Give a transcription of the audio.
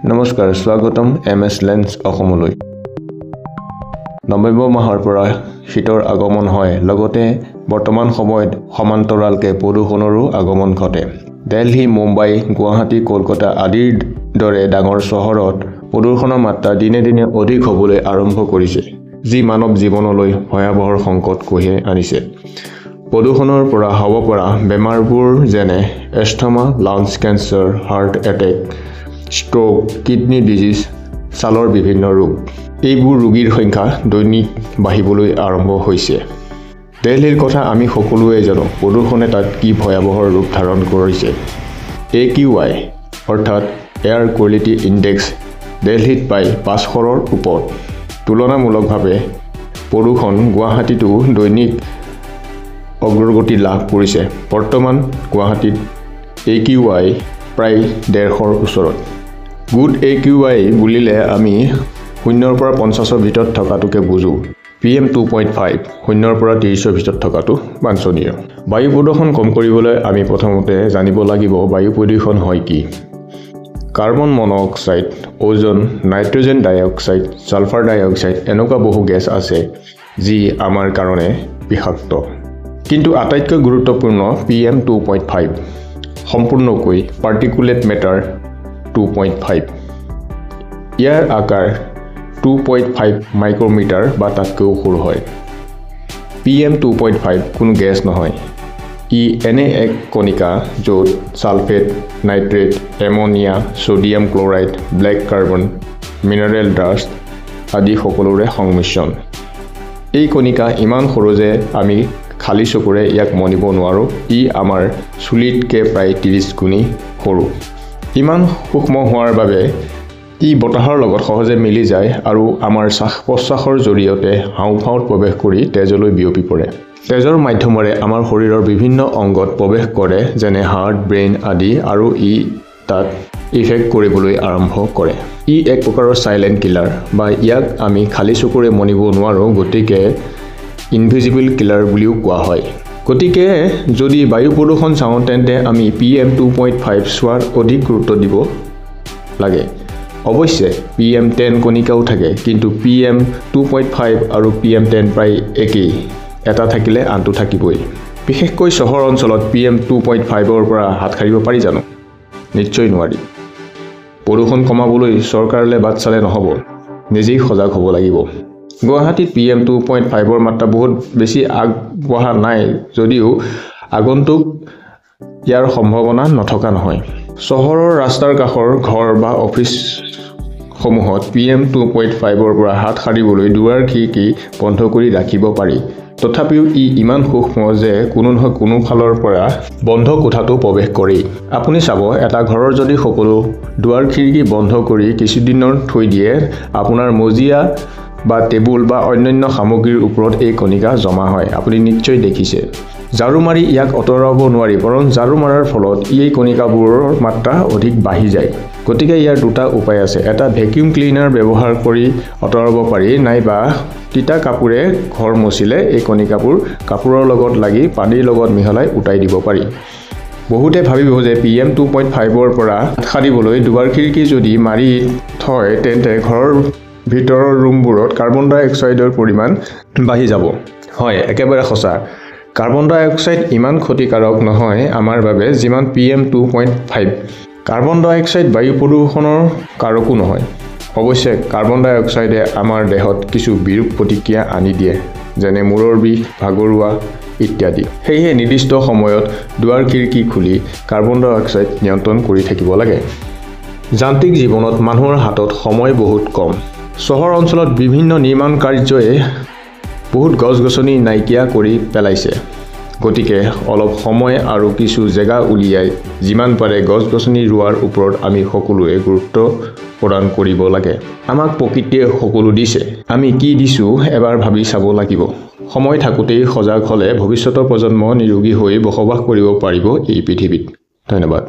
নমস্কাৰ, স্বাগতম MS lens অসমলৈ। নৱেম্বৰ মাহৰ পৰা শীতৰ আগমন হয়, লগতে বৰ্তমান সময়ত সমান্তৰালকে প্ৰদূষণৰো আগমন ঘটে। দিল্লী, মুম্বাই, গুৱাহাটী, কলকাতা আদিৰ দৰে ডাঙৰ চহৰত প্ৰদূষণৰ মাত্ৰা দিনে দিনে অধিক হ'বলৈ আৰম্ভ কৰিছে, যি মানৱ জীৱনলৈ ভয়াৱহ সংকট কঢ়িয়াই আনিছে। প্ৰদূষণৰ পৰা হ'ব পৰা বেমাৰবোৰ যেনে asthma, lungs cancer, heart attack, stroke, kidney disease, ছালৰ বিভিন্ন ৰোগ। এইবোৰ ৰোগীৰ সংখ্যা দৈনিক বাঢ়িবলৈ আৰম্ভ হৈছে। দিল্লীৰ কথা আমি সকলোৱে জানো। প্ৰদূষণে তাত কি ভয়াৱহ ৰূপ ধাৰণ কৰিছে। AQI অৰ্থাৎ এয়াৰ কোৱালিটি ইনডেক্স দিল্লীত প্ৰায় 500ৰ ওপৰত। তুলনামূলকভাৱে প্ৰদূষণ গুৱাহাটীতো দৈনিক অগ্ৰগতি লাভ কৰিছে। বৰ্তমান গুৱাহাটীত AQI প্ৰায় 150ৰ ওচৰত। গুড AQI বুলিলে আমি 0ৰ পৰা 50ৰ ভিতৰত থকাটোকে বুজো। PM 2.5 0ৰ পৰা 30ৰ ভিতৰত থকাটো বাঞ্ছনীয়। বায়ু প্ৰদূষণ কম কৰিবলৈ আমি প্ৰথমতে জানিব লাগিব বায়ু প্ৰদূষণ হয় কি। কাৰ্বন মন'অক্সাইড, ওজন, নাইট্ৰজেন ডাইঅক্সাইড, ছালফাৰ ডাইঅক্সাইড এনেকুৱা বহু গেছ আছে যি আমাৰ কাৰণে বিষাক্ত। কিন্তু আটাইতকৈ গুৰুত্বপূৰ্ণ PM 2.5 সম্পূৰ্ণকৈ পাৰ্টিকুলেট মেটাৰ 2.5। ইয়াৰ আকাৰ 2.5 মাইক্ৰমিটাৰ বা তাতকৈও সৰু হয়। PM 2.5 কোনো গেছ নহয়। ই এনে এক কণিকা য'ত sulphate, nitrate, ammonia, sodium chloride, black carbon, mineral dust আদি সকলোৰে সংমিশ্ৰণ। এই কণিকা ইমান সৰু যে আমি খালী চকুৰে ইয়াক মনিব নোৱাৰোঁ। ই আমাৰ চুলিতকৈ প্ৰায় 30 গুণেই সৰু। ইমান সূক্ষ্ম হোৱাৰ বাবে ই বতাহৰ লগত সহজে মিলি যায় আৰু আমাৰ শ্বাস-প্ৰশ্বাসৰ জৰিয়তে হাঁওফাঁওত প্ৰৱেশ কৰি তেজলৈ বিয়পি পৰে। তেজৰ মাধ্যমেৰে আমাৰ শৰীৰৰ বিভিন্ন অংগত প্ৰৱেশ কৰে, যেনে হাৰ্ট, ব্ৰেইন আদি, আৰু ই তাত ইফেক্ট কৰিবলৈ আৰম্ভ কৰে। ই এক প্ৰকাৰৰ চাইলেণ্ট কিলাৰ, বা ইয়াক আমি খালী চকুৰে মনিব নোৱাৰোঁ, গতিকে ইনভিজিবল কিলাৰ বুলিও কোৱা হয়। গতিকে যদি বায়ু প্ৰদূষণ চাওঁ তেন্তে আমি PM 2.5 চোৱাৰ অধিক গুৰুত্ব দিব লাগে। অৱশ্যে PM 10 কণিকাও থাকে, কিন্তু PM 2.5 আৰু PM 10 প্ৰায় একেই। এটা থাকিলে আনটো থাকিবই। বিশেষকৈ চহৰ অঞ্চলত PM 2.5ৰ পৰা হাত সাৰিব পাৰি জানো? নিশ্চয় নোৱাৰি। প্ৰদূষণ কমাবলৈ চৰকাৰলৈ বাট চালে নহ'ব, নিজেই সজাগ হ'ব লাগিব। গুৱাহাটীত PM 2.5ৰ মাত্ৰা বহুত বেছি আগবঢ়া নাই যদিও আগন্তুক ইয়াৰ সম্ভাৱনা নথকা নহয়। চহৰৰ ৰাস্তাৰ কাষৰ ঘৰ বা অফিচসমূহত PM 2.5ৰ পৰা হাত সাৰিবলৈ দুৱাৰ-খিৰিকী বন্ধ কৰি ৰাখিব পাৰি। তথাপিও ই ইমান সূক্ষ্ম যে কোনো নহয় কোনো ফালৰ পৰা বন্ধ কোঠাটো প্ৰৱেশ কৰেই। আপুনি চাব, এটা ঘৰৰ যদি সকলো দুৱাৰ-খিৰিকী বন্ধ কৰি কিছুদিনৰ থৈ দিয়ে, আপোনাৰ মজিয়া বা টেবুল বা অন্যান্য সামগ্ৰীৰ ওপৰত এই কণিকা জমা হয়। আপুনি নিশ্চয় দেখিছে। ঝাৰু মাৰি ইয়াক আঁতৰাব নোৱাৰি, বৰং ঝাৰু মাৰাৰ ফলত এই কণিকাবোৰৰ মাত্ৰা অধিক বাঢ়ি যায়। গতিকে ইয়াৰ দুটা উপায় আছে। এটা ভেকিউম ক্লিনাৰ ব্যৱহাৰ কৰি আঁতৰাব পাৰি, নাইবা তিতা কাপোৰে ঘৰ মচিলে এই কণিকাবোৰ কাপোৰৰ লগত লাগি পানীৰ লগত মিহলাই উটাই দিব পাৰি। বহুতে ভাবিব যে PM 2.5ৰ পৰা হাত সাৰিবলৈ দুৱাৰ-খিৰিকী যদি মাৰি থয় তেন্তে ঘৰৰ ভিতৰৰ ৰুমবোৰত কাৰ্বন ডাই অক্সাইডৰ পৰিমাণ বাঢ়ি যাব। হয়, একেবাৰে সঁচা। কাৰ্বন ডাই অক্সাইড ইমান ক্ষতিকাৰক নহয় আমাৰ বাবে যিমান PM 2.5। কাৰ্বন ডাই অক্সাইড বায়ু প্ৰদূষণৰ কাৰকো নহয়। অৱশ্যে কাৰ্বন ডাই অক্সাইডে আমাৰ দেহত কিছু বিৰূপ প্ৰতিক্ৰিয়া আনি দিয়ে, যেনে মূৰৰ বিষ, ভাগৰুৱা ইত্যাদি। সেয়েহে নিৰ্দিষ্ট সময়ত দুৱাৰ-খিৰিকী খুলি কাৰ্বন ডাই অক্সাইড নিয়ন্ত্ৰণ কৰি থাকিব লাগে। যান্ত্ৰিক জীৱনত মানুহৰ হাতত সময় বহুত কম। চহৰ অঞ্চলত বিভিন্ন নিৰ্মাণ কাৰ্যই বহুত গছ-গছনি নাইকিয়া কৰি পেলাইছে। গতিকে অলপ সময় আৰু কিছু জেগা উলিয়াই যিমান পাৰে গছ-গছনি ৰোৱাৰ ওপৰত আমি সকলোৱে গুৰুত্ব প্ৰদান কৰিব লাগে। আমাক প্ৰকৃতিয়ে সকলো দিছে, আমি কি দিছোঁ এবাৰ ভাবি চাব লাগিব। সময় থাকোঁতেই সজাগ হ'লে ভৱিষ্যতৰ প্ৰজন্ম নিৰোগী হৈ বসবাস কৰিব পাৰিব এই পৃথিৱীত। ধন্যবাদ।